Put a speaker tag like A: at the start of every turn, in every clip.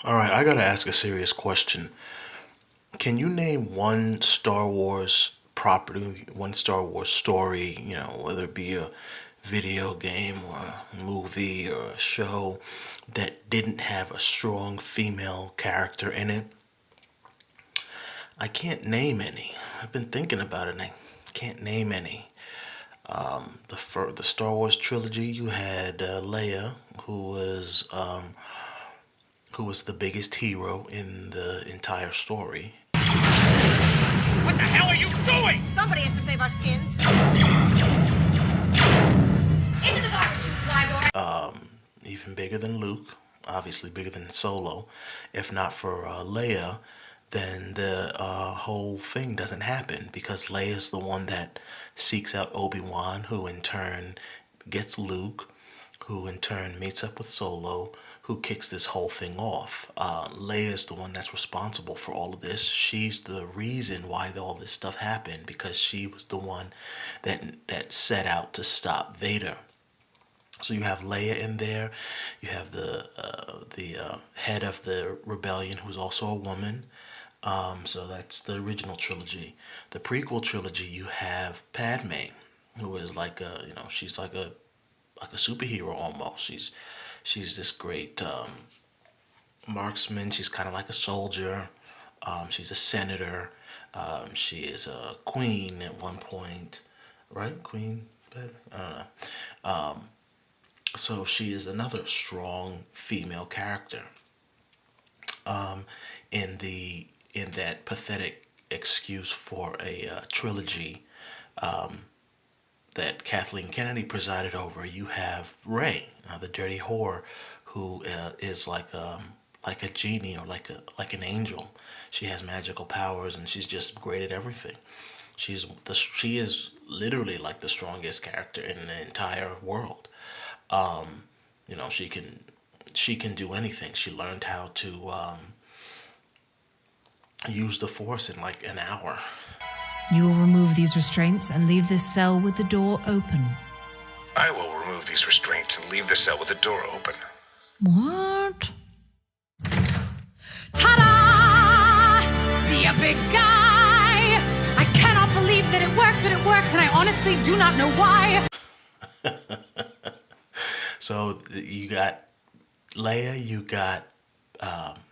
A: All right, I gotta ask a serious question. Can you name one Star Wars property, one Star Wars story, whether it be a video game or a movie or a show that didn't have a strong female character in it? I can't name any. I've been thinking about it and I can't name any. The Star Wars trilogy, you had Leia, who was the biggest hero in the entire story.
B: What the hell are you doing?
C: Somebody has to save our skins. Into the garbage, you fly boy.
A: Even bigger than Luke, obviously bigger than Solo. If not for Leia, then the whole thing doesn't happen because Leia's the one that seeks out Obi-Wan, who in turn gets Luke, who in turn meets up with Solo, who kicks this whole thing off. Leia is the one that's responsible for all of this. She's the reason why all this stuff happened because she was the one that set out to stop Vader. So you have Leia in there. You have the head of the rebellion, who's also a woman. So that's the original trilogy. The prequel trilogy, you have Padme, who is like she's like a superhero almost. She's this great marksman. She's kind of like a soldier. She's a senator. She is a queen at one point, right? Queen, Padme? I don't know. So she is another strong female character in that pathetic excuse for a trilogy that Kathleen Kennedy presided over. You have Rey, the dirty whore, who is like a genie or like an angel. She has magical powers and she's just great at everything. She is literally like the strongest character in the entire world. She can do anything. She learned how to use the force in like an hour.
D: You will remove these restraints and leave this cell with the door open.
E: I will remove these restraints and leave the cell with the door open.
D: What? Ta-da! See a big guy! I cannot believe that it worked, but it worked, and I honestly do not know why.
A: So you got Leia, you got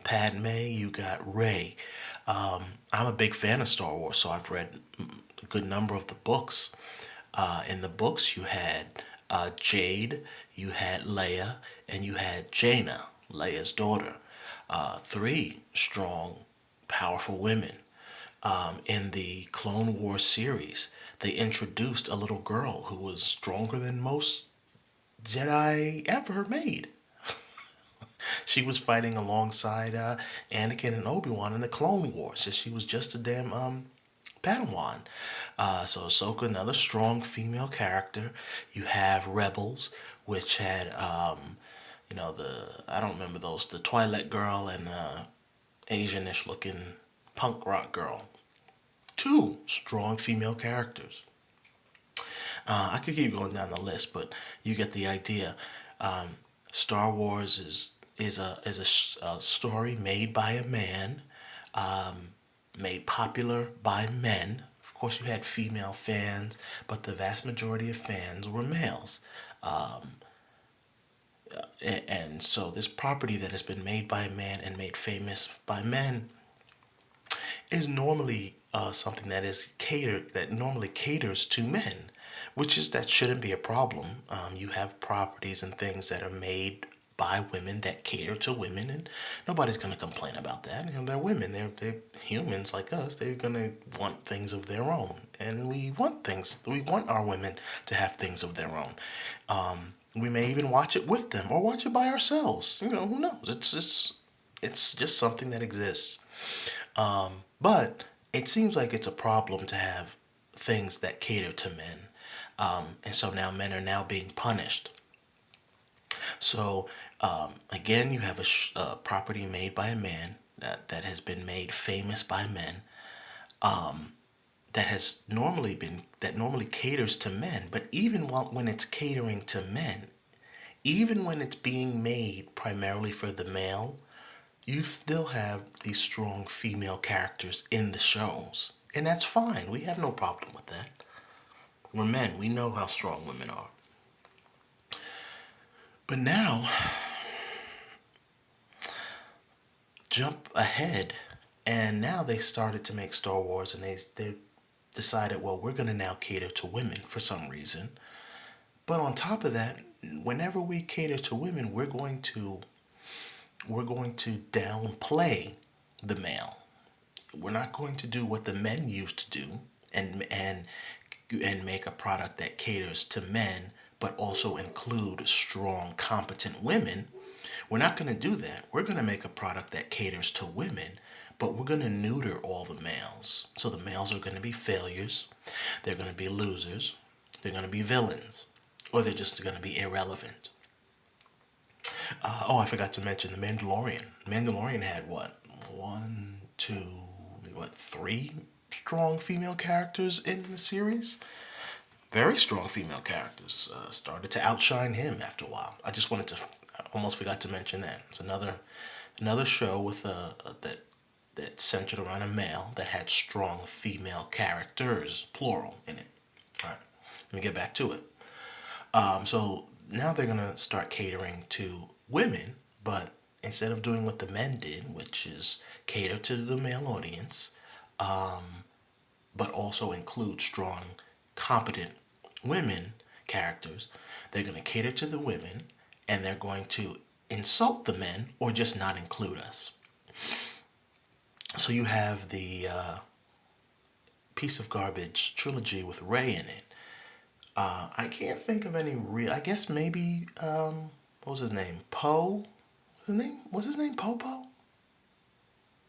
A: Padme, you got Rey. I'm a big fan of Star Wars, so I've read a good number of the books. In the books, you had Jade, you had Leia, and you had Jaina, Leia's daughter. Three strong, powerful women. In the Clone Wars series, they introduced a little girl who was stronger than most Jedi ever made. She was fighting alongside Anakin and Obi-Wan in the Clone Wars, and she was just a damn Padawan. So Ahsoka, another strong female character. You have Rebels, which had I don't remember those, the Twilight girl and Asianish looking punk rock girl. Two strong female characters. I could keep going down the list, but you get the idea. Star Wars is a story made by a man, made popular by men. Of course, you had female fans, but the vast majority of fans were males. And so this property that has been made by a man and made famous by men is normally something that normally caters to men, that shouldn't be a problem. You have properties and things that are made by women that cater to women, and nobody's gonna complain about that. They're women. They're humans like us. They're gonna want things of their own, and we want things. We want our women to have things of their own. We may even watch it with them or watch it by ourselves. Who knows? It's just something that exists. But it seems like it's a problem to have things that cater to men. And so now men are now being punished. So again, you have a property made by a man that has been made famous by men, that normally caters to men. But even when it's catering to men, even when it's being made primarily for the male, you still have these strong female characters in the shows. And that's fine. We have no problem with that. We're men. We know how strong women are. But now, jump ahead, and now they started to make Star Wars, and they decided, well, we're going to now cater to women for some reason. But on top of that, whenever we cater to women, we're going to downplay the male. We're not going to do what the men used to do and make a product that caters to men but also include strong, competent women. We're not going to do that. We're going to make a product that caters to women, but we're going to neuter all the males. So the males are going to be failures, they're going to be losers, they're going to be villains, or they're just going to be irrelevant. I forgot to mention the Mandalorian. Mandalorian had what? One, two, what, three strong female characters in the series? Very strong female characters. Started to outshine him after a while. I almost forgot to mention that. It's another show with that centered around a male that had strong female characters, plural, in it. All right, let me get back to it. So now they're gonna start catering to women, but instead of doing what the men did, which is cater to the male audience, but also include strong, competent women characters, they're going to cater to the women and they're going to insult the men or just not include us. So you have the piece of garbage trilogy with Rey in it. I can't think of any real. I guess maybe what was his name? Poe. Was his name Popo?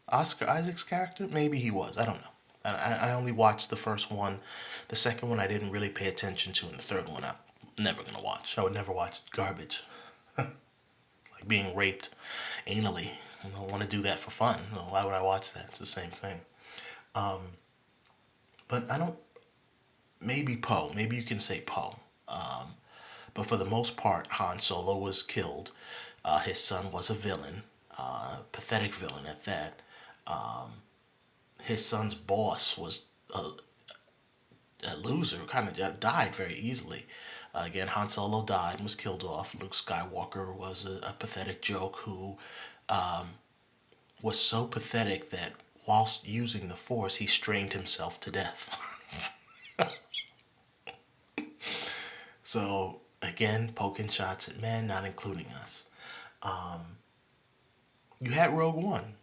A: Oscar Isaac's character? Maybe he was. I don't know. I only watched the first one. The second one I didn't really pay attention to, and the third one I'm never gonna watch. I would never watch garbage. It's like being raped anally. I don't want to do that for fun. So why would I watch that? It's the same thing. But I don't. Maybe Poe. Maybe you can say Poe. But for the most part, Han Solo was killed. His son was a villain, pathetic villain at that. His son's boss was a loser, kind of died very easily. Again, Han Solo died and was killed off. Luke Skywalker was a pathetic joke who was so pathetic that whilst using the Force, he strained himself to death. So, again, poking shots at men, not including us. You had Rogue One,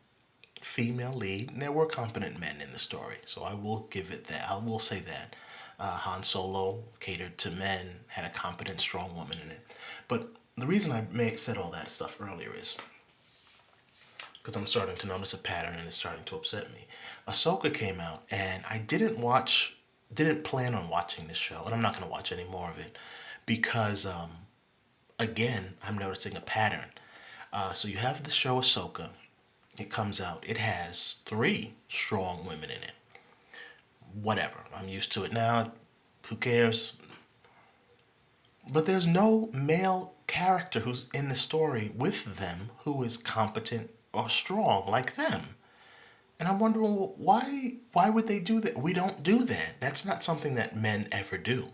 A: female lead, and there were competent men in the story. So I will give it that. I will say that. Han Solo catered to men, had a competent, strong woman in it. But the reason I said all that stuff earlier is because I'm starting to notice a pattern and it's starting to upset me. Ahsoka came out and I didn't plan on watching this show, and I'm not going to watch any more of it because, again, I'm noticing a pattern. So you have the show Ahsoka. It comes out. It has 3 strong women in it. Whatever. I'm used to it now. Who cares? But there's no male character who's in the story with them who is competent or strong like them. And I'm wondering, well, why would they do that? We don't do that. That's not something that men ever do.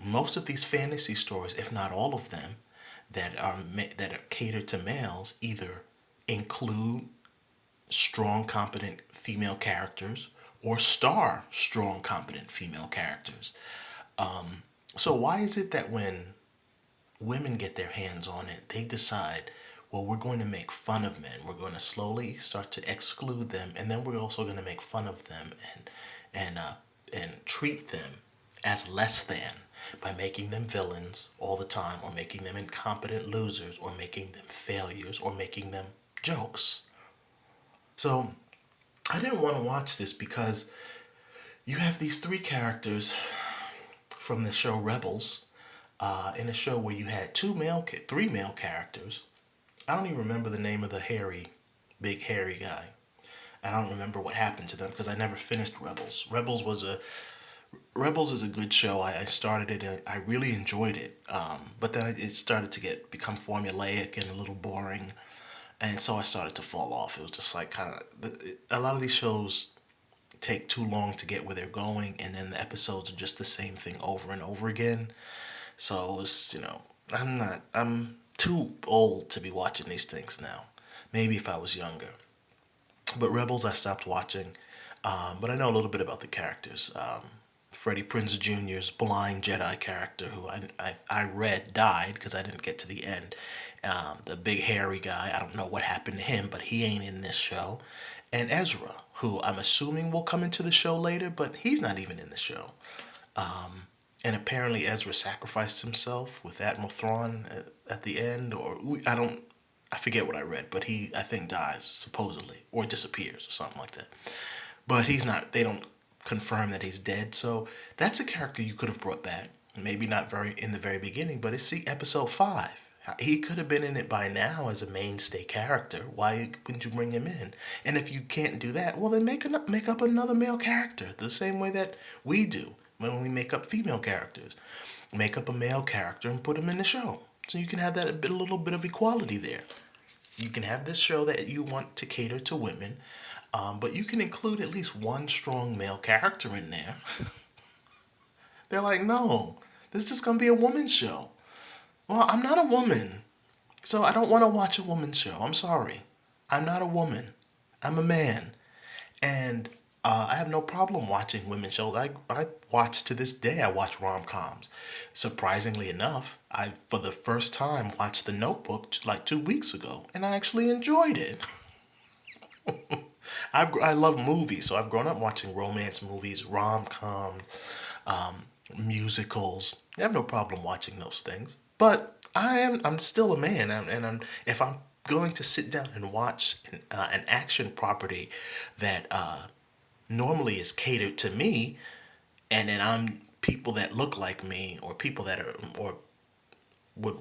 A: Most of these fantasy stories, if not all of them, that are catered to males, either include strong, competent female characters or star strong, competent female characters. So why is it that when women get their hands on it, they decide, well, we're going to make fun of men. We're going to slowly start to exclude them, and then we're also going to make fun of them and treat them as less than by making them villains all the time, or making them incompetent losers, or making them failures, or making them jokes. So I didn't want to watch this because you have these 3 characters from the show Rebels, in a show where you had 3 male characters. I don't even remember the name of the big hairy guy. I don't remember what happened to them because I never finished Rebels. Rebels is a good show. I started it. I really enjoyed it. But then it started to become formulaic and a little boring. And so I started to fall off. It was just like kind of, a lot of these shows take too long to get where they're going, and then the episodes are just the same thing over and over again. So it's, I'm too old to be watching these things now. Maybe if I was younger. But Rebels I stopped watching. But I know a little bit about the characters. Freddie Prinze Jr.'s blind Jedi character, who I read died because I didn't get to the end. The big hairy guy, I don't know what happened to him, but he ain't in this show. And Ezra, who I'm assuming will come into the show later, but he's not even in the show. And apparently Ezra sacrificed himself with Admiral Thrawn at the end, or I forget what I read, but he, I think, dies, supposedly, or disappears, or something like that. But he's not, they don't confirm that he's dead, so that's a character you could have brought back. Maybe not in the very beginning, but it's episode 5. He could have been in it by now as a mainstay character. Why wouldn't you bring him in? And if you can't do that, well, then make up another male character, the same way that we do when we make up female characters. Make up a male character and put him in the show. So you can have a little bit of equality there. You can have this show that you want to cater to women, but you can include at least one strong male character in there. They're like, no, this is just going to be a woman's show. Well, I'm not a woman, so I don't want to watch a woman's show. I'm sorry. I'm not a woman. I'm a man. And I have no problem watching women's shows. I watch to this day, I watch rom-coms. Surprisingly enough, I, for the first time, watched The Notebook like 2 weeks ago, and I actually enjoyed it. I love movies, so I've grown up watching romance movies, rom-coms, musicals. I have no problem watching those things. But I'm still a man, and if I'm going to sit down and watch an action property that normally is catered to me, and then I'm people that look like me, or people that are or would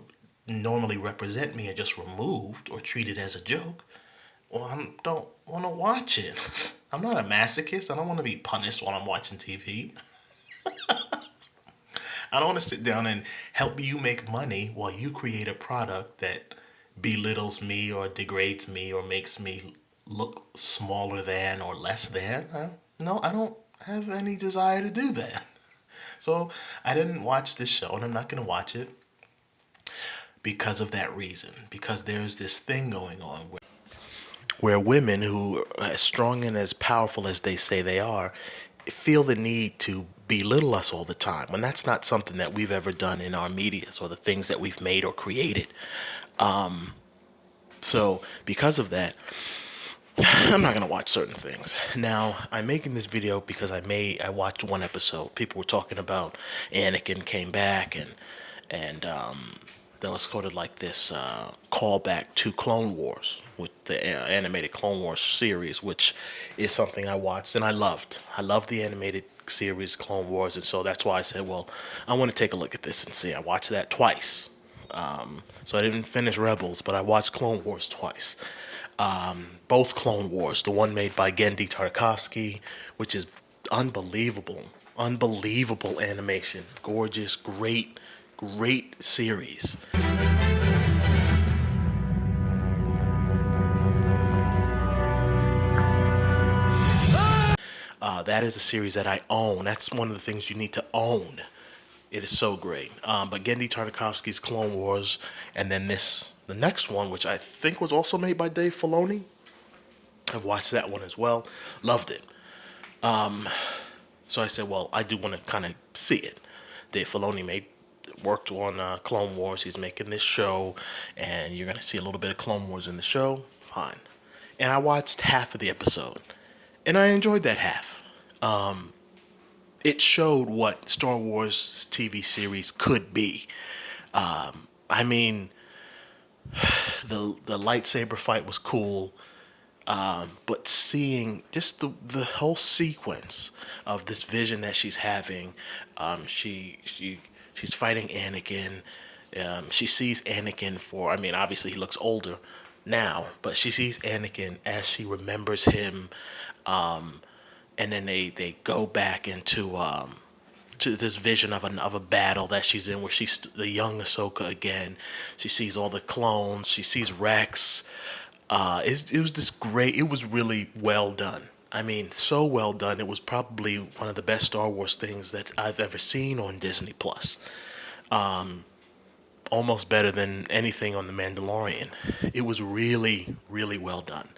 A: normally represent me, are just removed or treated as a joke, well, I don't want to watch it. I'm not a masochist. I don't want to be punished while I'm watching TV. I don't want to sit down and help you make money while you create a product that belittles me or degrades me or makes me look smaller than or less than. No, I don't have any desire to do that. So I didn't watch this show, and I'm not going to watch it because of that reason. Because there's this thing going on where women who are as strong and as powerful as they say they are feel the need to belittle us all the time, when that's not something that we've ever done in our medias or the things that we've made or created. So because of that, I'm not going to watch certain things. Now, I'm making this video because I watched one episode. People were talking about Anakin came back, and there was sort of like this callback to Clone Wars, with the animated Clone Wars series, which is something I watched and I loved. I loved the animated series Clone Wars, and so that's why I said, well, I want to take a look at this and see. I watched that twice. So I didn't finish Rebels, but I watched Clone Wars twice. Both Clone Wars, the one made by Genndy Tartakovsky, which is unbelievable animation, gorgeous, great series. That is a series that I own. That's one of the things you need to own. It is so great. But Genndy Tartakovsky's Clone Wars, and then the next one, which I think was also made by Dave Filoni. I've watched that one as well. Loved it. So I said, well, I do want to kind of see it. Dave Filoni worked on Clone Wars. He's making this show, and you're going to see a little bit of Clone Wars in the show. Fine. And I watched half of the episode, and I enjoyed that half. It showed what Star Wars TV series could be. I mean, the lightsaber fight was cool, but seeing just the whole sequence of this vision that she's having, she's fighting Anakin. She sees Anakin for, I mean, obviously he looks older now, but she sees Anakin as she remembers him, and then they go back into to this vision of a battle that she's in, where she's the young Ahsoka again. She sees all the clones. She sees Rex. It was this great. It was really well done. I mean, so well done. It was probably one of the best Star Wars things that I've ever seen on Disney Plus. Almost better than anything on The Mandalorian. It was really, really well done.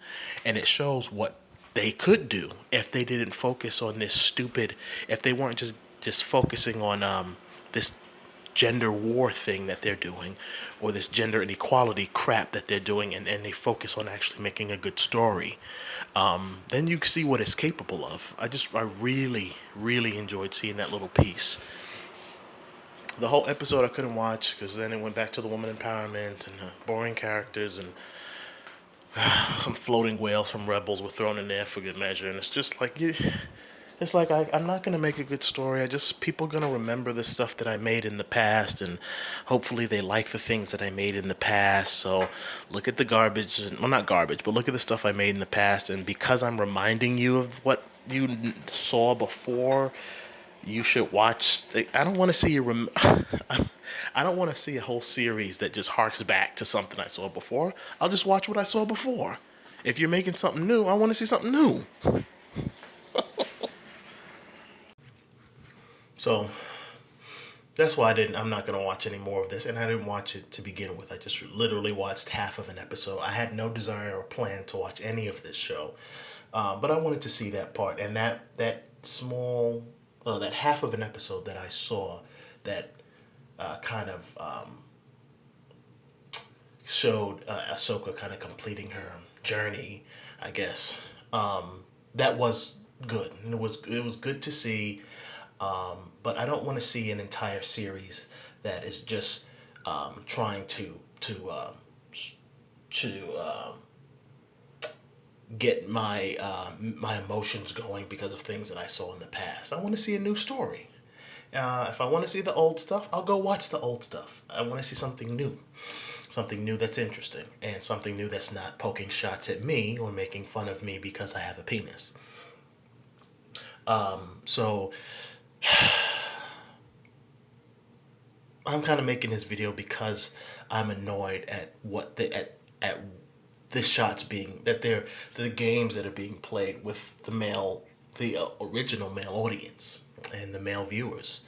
A: And it shows what they could do if they didn't focus on this stupid, if they weren't just focusing on this gender war thing that they're doing, or this gender inequality crap that they're doing, and they focus on actually making a good story. Then you see what it's capable of. I really, really enjoyed seeing that little piece. The whole episode I couldn't watch because then it went back to the woman empowerment and boring characters and some floating whales from Rebels were thrown in there for good measure. And it's just like it's like I'm not gonna make a good story. People gonna remember the stuff that I made in the past, and hopefully they like the things that I made in the past. So look at the garbage, well, not garbage, but look at the stuff I made in the past, and because I'm reminding you of what you saw before, you should watch. I don't want to see you. I don't want to see a whole series that just harks back to something I saw before. I'll just watch what I saw before. If you're making something new, I want to see something new. So that's why I'm not gonna watch any more of this, and I didn't watch it to begin with. I just literally watched half of an episode. I had no desire or plan to watch any of this show, but I wanted to see that part, and that small, that half of an episode that I saw, that kind of showed Ahsoka kind of completing her journey, I guess. That was good, and it was good to see. But I don't want to see an entire series that is just trying to get my emotions going because of things that I saw in the past. I want to see a new story. If I want to see the old stuff, I'll go watch the old stuff. I want to see something new that's interesting, and something new that's not poking shots at me or making fun of me because I have a penis. So I'm kind of making this video because I'm annoyed at what at the shots being that they're the games that are being played with the original male audience and the male viewers.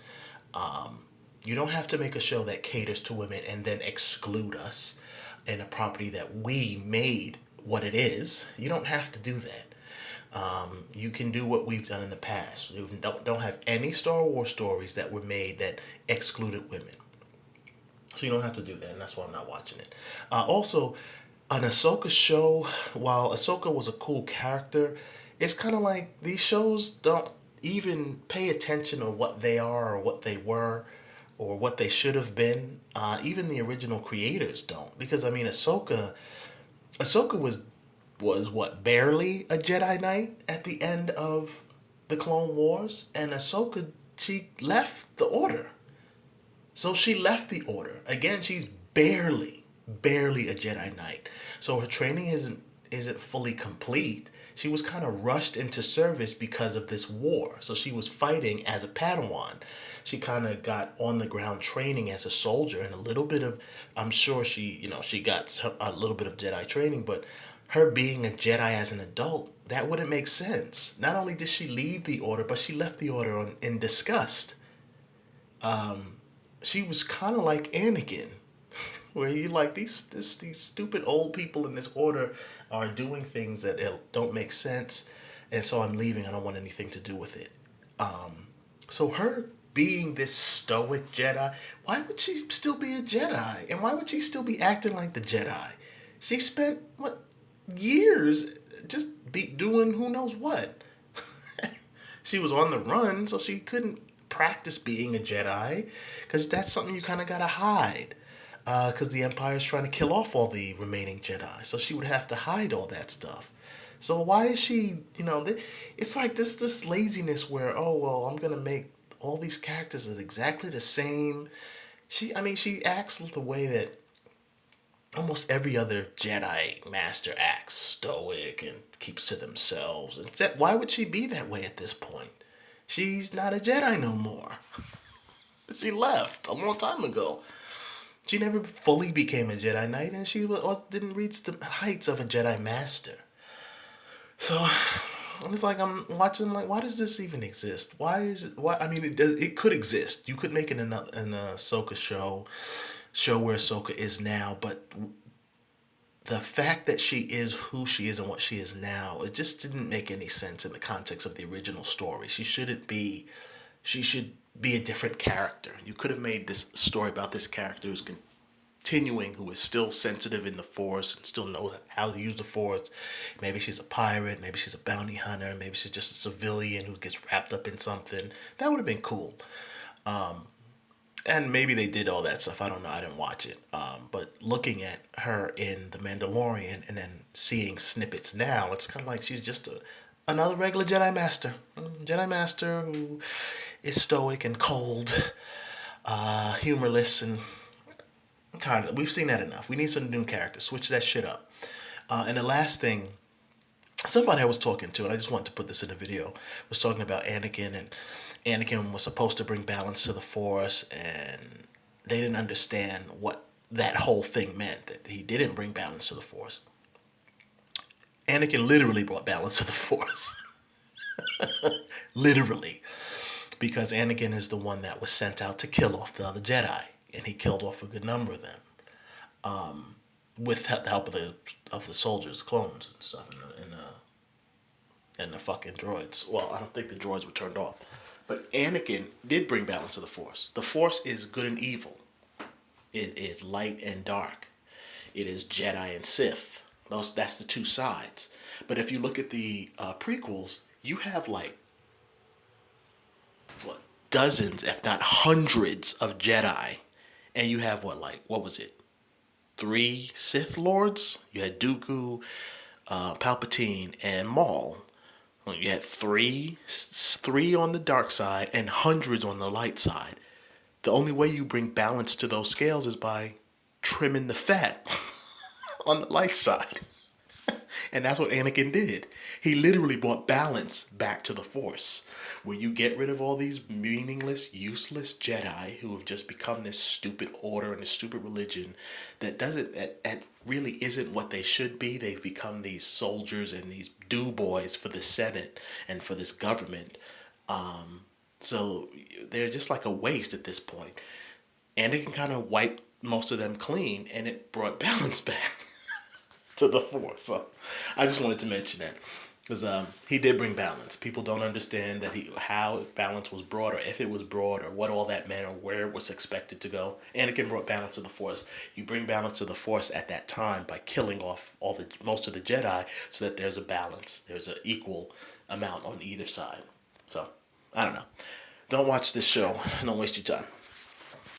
A: You don't have to make a show that caters to women and then exclude us in a property that we made what it is. You don't have to do that. You can do what we've done in the past. You don't have any Star Wars stories that were made that excluded women. So you don't have to do that, and that's why I'm not watching it. Also, an Ahsoka show, while Ahsoka was a cool character, it's kind of like these shows don't even pay attention to what they are or what they were or what they should have been. Even the original creators don't. Because, I mean, Ahsoka was what, barely a Jedi Knight at the end of the Clone Wars, and Ahsoka, she left the Order. So she left the Order. Again, she's barely a Jedi Knight. So her training isn't fully complete. She was kind of rushed into service because of this war. So she was fighting as a Padawan. She kind of got on the ground training as a soldier, and a little bit of, I'm sure she got a little bit of Jedi training, but her being a Jedi as an adult, that wouldn't make sense. Not only did she leave the Order, but she left the Order in disgust. She was kind of like Anakin, where he like these stupid old people in this Order are doing things that don't make sense, and so I'm leaving. I don't want anything to do with it. So her being this stoic Jedi, why would she still be a Jedi? And why would she still be acting like the Jedi? She spent years just doing who knows what. She was on the run, so she couldn't practice being a Jedi, because that's something you kind of gotta hide, because the Empire's trying to kill off all the remaining Jedi, so she would have to hide all that stuff. So why is she, it's like this laziness where, oh well, I'm gonna make all these characters are exactly the same. She acts the way that almost every other Jedi master acts, stoic and keeps to themselves. Why would she be that way at this point? She's not a Jedi no more. She left a long time ago. She never fully became a Jedi Knight, and she didn't reach the heights of a Jedi Master. So it's like I'm watching. I'm like, why does this even exist? Why is it? Why? I mean, it does. It could exist. You could make it an Ahsoka show where Ahsoka is now, but the fact that she is who she is and what she is now, it just didn't make any sense in the context of the original story. She shouldn't be. She should be a different character. You could have made this story about this character who's continuing, who is still sensitive in the Force and still knows how to use the Force. Maybe she's a pirate, maybe she's a bounty hunter, maybe she's just a civilian who gets wrapped up in something. That would have been cool. And maybe they did all that stuff. I don't know. I didn't watch it. But looking at her in The Mandalorian and then seeing snippets now, it's kind of like she's just another regular Jedi Master. Jedi Master who is stoic and cold, humorless, and I'm tired of it. We've seen that enough. We need some new characters. Switch that shit up. And the last thing, somebody I was talking to, and I just wanted to put this in the video, was talking about Anakin, and Anakin was supposed to bring balance to the Force, and they didn't understand what that whole thing meant, that he didn't bring balance to the Force. Anakin literally brought balance to the Force. Literally. Because Anakin is the one that was sent out to kill off the other Jedi, and he killed off a good number of them, with the help of the soldiers, clones and stuff, and the fucking droids. Well, I don't think the droids were turned off, but Anakin did bring balance to the Force. The Force is good and evil. It is light and dark. It is Jedi and Sith. That's the two sides. But if you look at the prequels, you have like dozens, if not hundreds, of Jedi, and you have what was it? 3 Sith Lords. You had Dooku, Palpatine, and Maul. You had three on the dark side and hundreds on the light side. The only way you bring balance to those scales is by trimming the fat on the light side. And that's what Anakin did. He literally brought balance back to the Force, where you get rid of all these meaningless, useless Jedi who have just become this stupid order and this stupid religion that really isn't what they should be. They've become these soldiers and these do-boys for the Senate and for this government. So they're just like a waste at this point. Anakin kind of wiped most of them clean, and it brought balance back to the Force. So I just wanted to mention that, because he did bring balance. People don't understand that how balance was brought, or if it was brought, or what all that meant, or where it was expected to go. Anakin brought balance to the Force. You bring balance to the Force at that time by killing off most of the Jedi, so that there's a balance. There's an equal amount on either side. So I don't know. Don't watch this show. Don't waste your time.